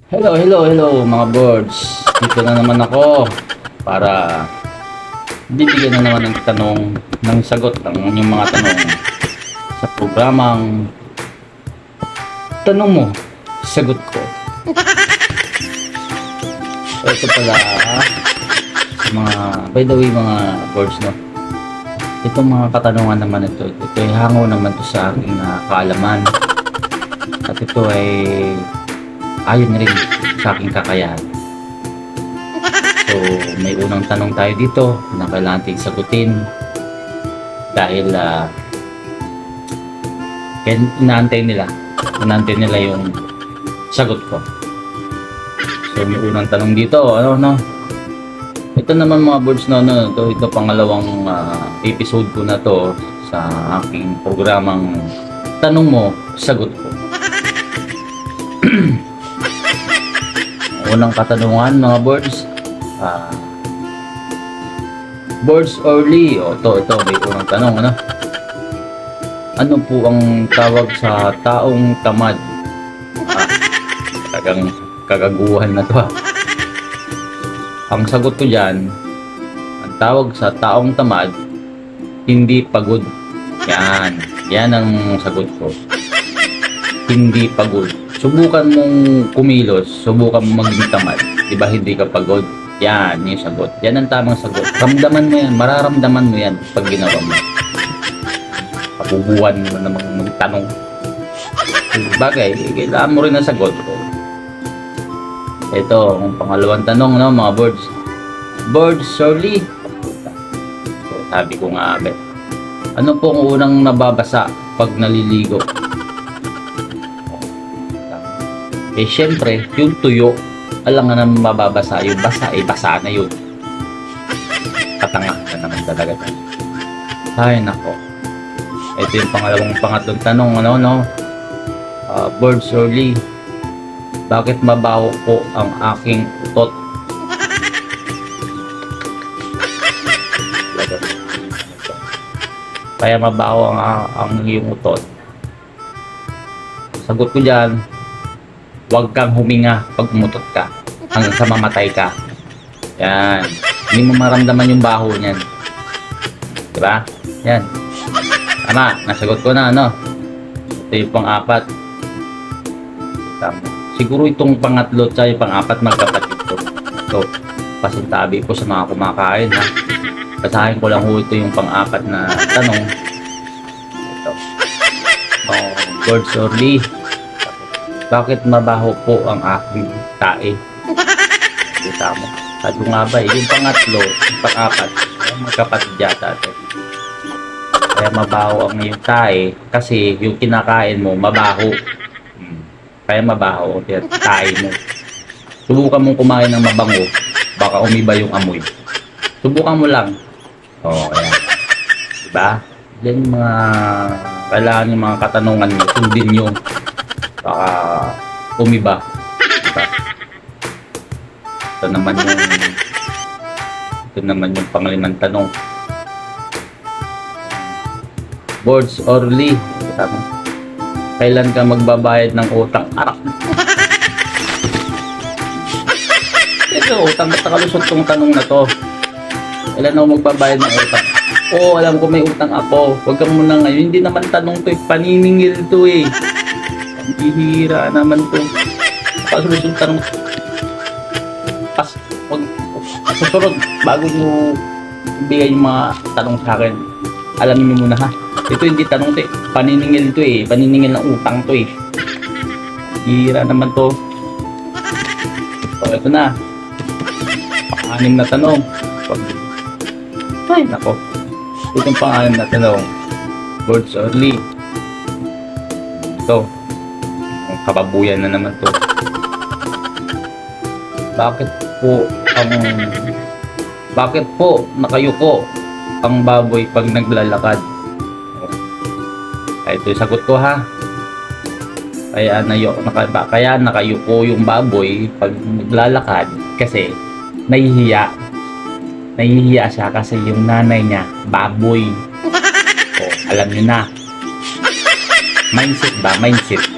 Hello mga birds. Dito na naman ako para bibigyan na naman ng tanong, ng sagot ng inyong mga tanong sa programang Tanong Mo, Sagot Ko. So ito pala sa mga, by the way mga birds, no? Itong mga katanungan naman ito ay hango naman to sa aking kaalaman. At ito ay ayon rin sa aking kakayahan. So, may unang tanong tayo dito na kailangan natin sagutin dahil inaantay nila yung sagot ko. So, may unang tanong dito, ito naman mga birds, ito pangalawang episode ko na to sa aking programang Tanong Mo, Sagot Ko. Unang katanungan mga birds, birds early, ito may unang tanong, ano po ang tawag sa taong tamad? Talagang kagaguhan na to. Ang sagot ko dyan, ang tawag sa taong tamad, hindi pagod. Yan ang sagot ko, hindi pagod. Subukan mong kumilos, subukan mong maging tamad, di ba hindi ka pagod? Yan yung sagot, yan ang tamang sagot. Ramdaman mo yan, mararamdaman mo yan pag ginawa mo. Pabubuhan mo namang magtanong. Bagay, kailangan mo rin ang sagot. Ito, ang pangalawang tanong, mga birds. Birds, Shirley. So, sabi ko nga, ano pong unang nababasa pag naliligo? Syempre, yung tuyo, alam nga naman mababasa, yung basa, basa na yun. Katanga na naman talaga. Ay, nako. Ito yung pangatlong tanong, birds early, bakit mabaho po ang aking utot? Kaya mabaho ang iyong utot. Sagot ko dyan, huwag kang huminga pag umutot ka hanggang sa mamatay ka. Yan. Hindi mo maramdaman yung baho niyan. Diba? Yan. Tama. Nasagot ko na, Ito yung pang-apat. Tama. Siguro itong pangatlo at yung pang-apat magkapatid ko. So, pasintabi ko sa mga kumakain, Basahin ko lang ito yung pang-apat na tanong. Ito. Birds early, bakit mabaho po ang aking tae? Kita mo. Sabi nga ba, yung pangatlo, yung pang-apat, magkapatid yata ito. Kaya mabaho ang iyong tae kasi yung kinakain mo, mabaho. Kaya mabaho ang tae mo. Subukan mong kumain ng mabango, baka umiba yung amoy. Subukan mo lang. Ayan. Diba? Yan yung mga kailangan yung mga katanungan mo, sundin nyo. Baka umiba. Diba? Ito naman yung panglimang tanong. Birds early, kailan ka magbabayad ng utang? Arak. Ito, utang, ba't nakalusot tong tanong na to? Kailan ako magbabayad ng utang? Oo, alam ko may utang ako. Huwag ka muna ngayon. Hindi naman tanong to, paniningil to Bihira naman to. Pasusunod tanong. Susunod, bago nyo ibigay yung mga tanong sa akin, alamin nyo muna ito hindi tanong to paniningil to paniningil ng utang to Bihira naman to. So ito na, pang-anim na tanong. Ay nako, itong pang-anim na tanong, birds early, ito kababuyan na naman to. Bakit po nakayuko ang baboy pag naglalakad? Ito yung sagot ko Kaya nakayuko yung baboy pag naglalakad kasi nahihiya siya kasi yung nanay niya baboy. Alam niyo na. Mindset ba? Mindset.